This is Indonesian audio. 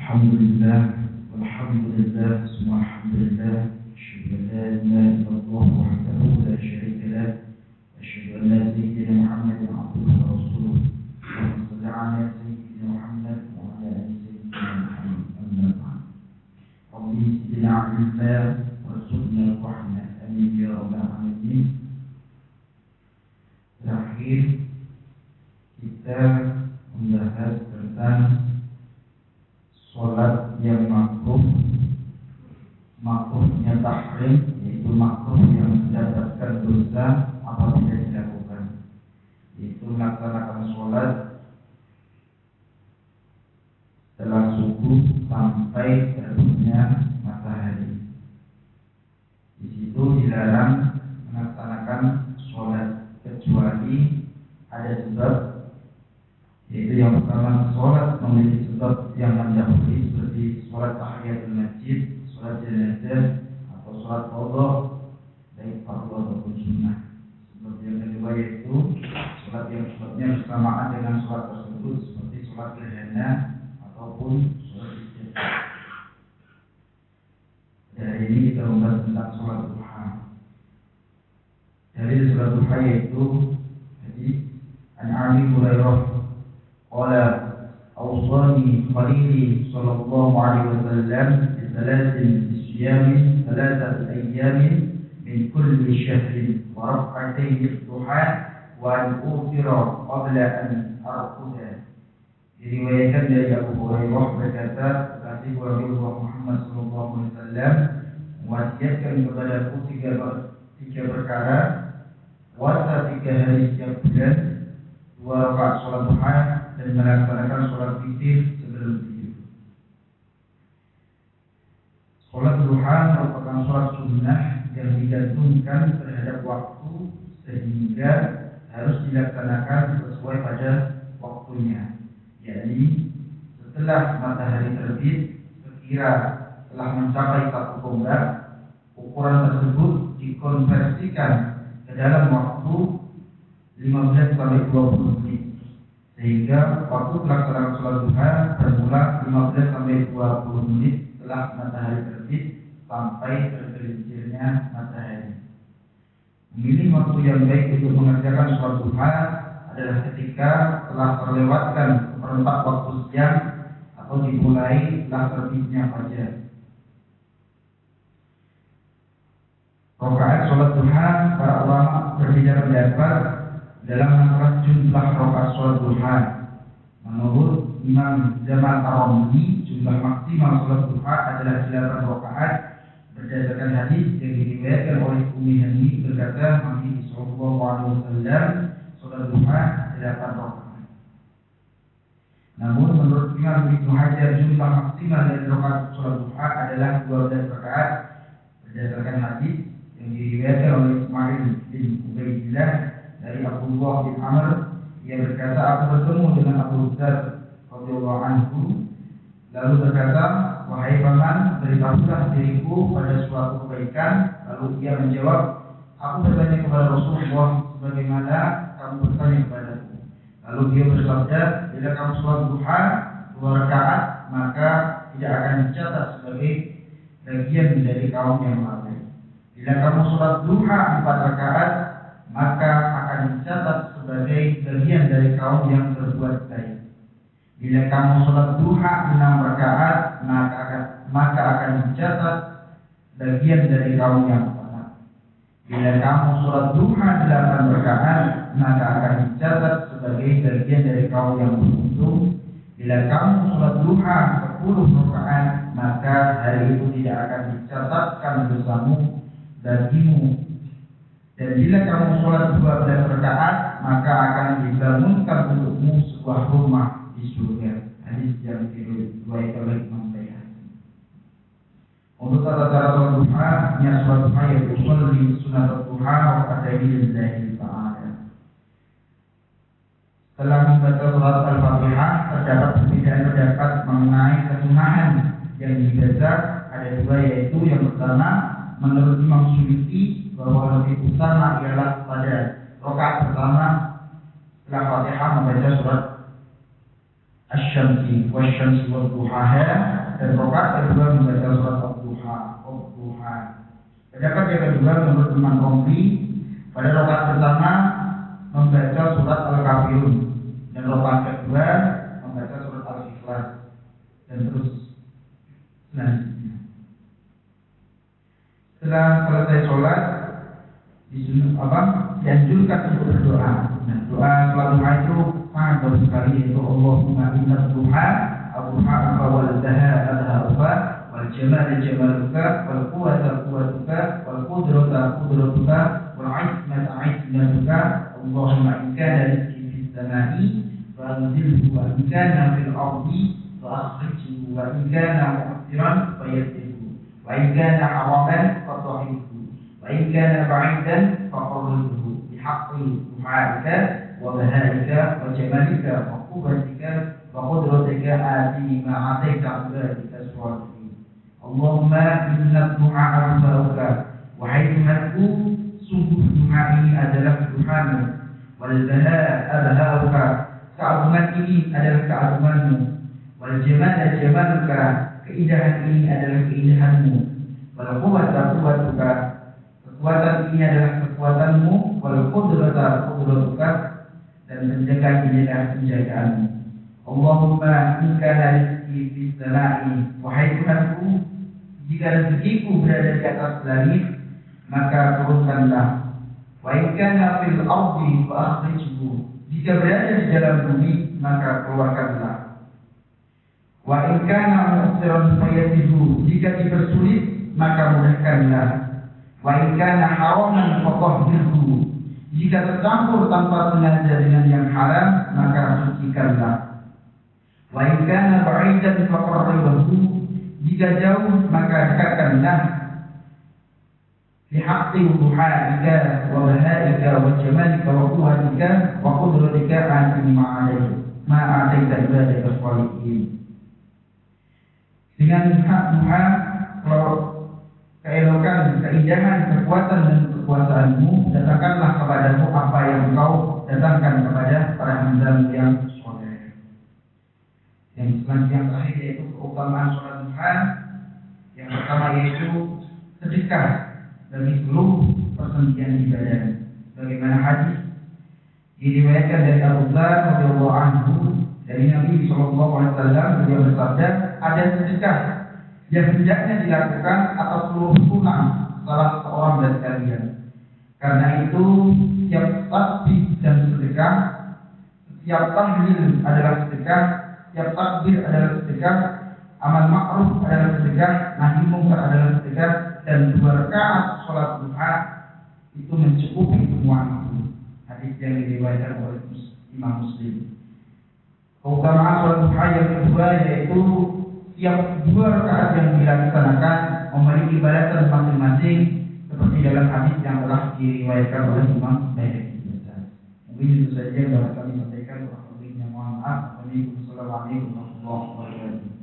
Alhamdulillah, walhamdulillah, semua alhamdulillah. Asyhadu an la ilaha illallah wahdahu la syarika lah. Asyhadu an la sayyidina Muhammadan abduhu wa rasuluh. Allahumma shalli ala sayyidina Muhammad wa ala ali sayyidina Muhammad. Amma ba'd. Rabbi zidna ilma warzuqna fahma. Amin ya rabbal alamin. Terakhir kita membahas tentang sholat yang makruhnya tahrim, yaitu makruh yang mendapatkan dosa apabila dilakukan, yaitu melaksanakan sholat setelah subuh sampai terbitnya matahari. Di situ dilarang melaksanakan sholat kecuali ada sebab, yaitu yang pertama sholat memiliki sebab yang mendahului seperti sholat tahiyatul masjid, sholat jenazah atau sholat qadha baik fardu ataupun sunnah. Sebab yang kedua yaitu sholat yang sebabnya bersamaan dengan sholat tersebut seperti sholat gerhana ataupun sholat istisqa. Dari ini kita membahas tentang sholat duha. Dari sholat duha yaitu hadis an Abi Hurairah qala awsani khalili sallallahu alaihi wasallam bi salatin siyam thalathati ayyamin min kulli shahrin wa rak'atayn duha wa an ufira qabla an arquda. Diriwayatkan dari Abu Hurairah berkata, kata Rasulullah Muhammad sallallahu alaihi wasallam mewasiatkan kepadaku tiga perkara, puasa 3 hari setiap bulan, 2 rakaat sholat duha, dan melaksanakan sholat witir sebelum tidur. Sholat duha merupakan sholat sunnah yang digantungkan terhadap waktu sehingga harus dilaksanakan sesuai pada waktunya, yakni setelah matahari terbit sekira telah mencapai 1 tonggak, ukuran tersebut dikonversikan ke dalam waktu 15 sampai 20 menit, sehingga waktu pelaksanaan sholat duha bermula 15 sampai 20 menit setelah matahari terbit sampai tergelincirnya matahari. Memilih waktu yang baik untuk mengerjakan sholat duha adalah ketika telah terlewatkan seperempat waktu siang atau dimulai setelah terbitnya fajar. Rakaat sholat duha, para ulama berbeda pendapat dalam masalah jumlah rakaat sholat duha. Menurut Imam Jamal Ar-Ramli, jumlah maksimal sholat duha adalah 8 rakaat berdasarkan hadis yang diriwayatkan oleh Ummi Hani berkata, Nabi sallallahu alaihi wasallam sholat duha 8 rakaat. Namun menurut Imam Ibnu Hajar, jumlah maksimal dari rakaat sholat duha adalah 12 rakaat berdasarkan hadis yang diriwayatkan oleh Ismail bin Ubaidillah dari Abdullah bin Amr. Ia berkata, aku bertemu dengan Abu Dzar radhiyallahu anhu, lalu berkata, wahai paman, beritahulah diriku pada suatu kebaikan. Lalu ia menjawab, aku bertanya kepada Rasulullah sebagaimana kamu bertanya kepadaku. Lalu dia bersabda, bila kamu sholat duha 2 rakaat, maka tidak akan dicatat sebagai bagian dari kaum yang lalai. Bila kamu sholat duha 4 rakaat, maka akan dicatat sebagai bagian dari kaum yang berbuat baik. Bila kamu sholat duha 6 rakaat, maka akan dicatat bagian dari kaum yang taat. Bila kamu sholat duha 8 rakaat, maka akan dicatat sebagai bagian dari kaum yang beruntung. Bila kamu sholat duha 10 rakaat, maka hari itu tidak akan dicatatkan dosamu bagimu. Dan bila kamu sholat 12 rakaat, maka akan dibangunkan untukmu sebuah rumah di surga. Hadis yang diriwayatkan oleh Imam Baihaqi. Untuk tata cara sholat duha, niat sholat duha yaitu sholli sunat duha wa qada'i lillahi ta'ala. Setelah membaca surat Al-Fatihah, terdapat perbedaan pendapat mengenai kesunahan yang dibaca. Ada 2, yaitu yang pertama, menurut Imam Suyuti, bahwa lebih utama ialah pada rakaat pertama setelah Fatihah membaca surat asy-syamsi wasyamsi wadduhaha, dan rakaat kedua membaca surat ad-duha. Pendapat yang kedua menurut Imam Romli, pada rakaat pertama membaca surat Al-Kafirun, dan rakaat kedua membaca surat Al-Ikhlas, dan terus selanjutnya. Setelah selesai sholat, dianjurkan untuk berdoa. Nah, doa sholat duha itu sangat bagus sekali, yaitu Allahumma inna duha ad-duha wal dhaha wal jamal jamaluka wal quwwata quwwatuka wal qudrata qudratuka wal 'izmata 'izmatuka. Allahumma in kana rizqi fis samai fa anzilhu wa in kana fil ardi fa akhrijhu wa in kana mu'tiran fa yassirhu wa in kana haraman fa tahhirhu wa in kana ba'idan fa qarribhu bihaqqi du'aika wa bahaika wa jamalika wa quwwatika wa qudratika ati ma 'ataita 'ibadika as-salihin. Allahumma inna du'a arba'uka, wahai Tuhanku, sungguh doa ini adalah Tuhanmu, wal baha abha'uka, keagungan ini adalah keagunganmu, wal jamala jamaluka, keindahan ini adalah keindahanmu, wal quwwata quwwatuka, kekuatan ini adalah kekuatanmu, wal qudrata qudratuka, dan penjagaan ini adalah penjagaanmu. Allahumma in kana rizqi fis samai, wahai Tuhanku, jika rezekiku berada di atas langit, maka turunkanlah. Wa in kana fil ardi fa akhrijhu, jika berada di dalam bumi, maka keluarkanlah. Wa in kana mu'siran fa yassirhu, jika dipersulit, maka mudahkanlah. Wa in kana haraman fa tahhirhu, jika tercampur tanpa sengaja dengan yang haram, maka sucikanlah. Wa in kana ba'idan fa qarribhu, jika jauh maka dekatkanlah. Bihaqqi du'aika wa bahaika wa jamalika wa quwwatika wa qudratika an ma'ataita ibadaka as-salihin. Dengan hak duha, keelokan, keindahan, kekuatan dan kekuasaanmu, datangkanlah kepadamu apa yang engkau datangkan kepada para hambamu yang soleh. Yang selanjutnya yang terakhir yaitu keutamaan sholat duha. Yang pertama yaitu sedekah bagi seluruh persendian ibadah. Bagaimana hadis diriwayatkan dari Abu Dzar radhiyallahu anhu dari Nabi sallallahu alaihi wasallam, beliau bersabda, ada sedekah yang hendaknya dilakukan atas seluruh tulang salah seorang dari kalian. Karena itu setiap tasbih dan sedekah, setiap tahlil adalah sedekah, setiap takbir adalah sedekah, amal ma'ruf adalah sedekah, nahi mungkar adalah sedekah, dan 2 rakaat sholat duha itu mencukupi semua itu. Hadis yang diriwayatkan oleh Imam Muslim. Keutamaan sholat duha yang kedua yaitu setiap 2 rakaat yang dilaksanakan memiliki balasan masing-masing, seperti dalam hadis yang telah diriwayatkan oleh Imam Baihaqi. Mungkin itu saja yang dapat kami sampaikan. Mohon maaf. Assalamualaikum warahmatullahi wabarakatuh.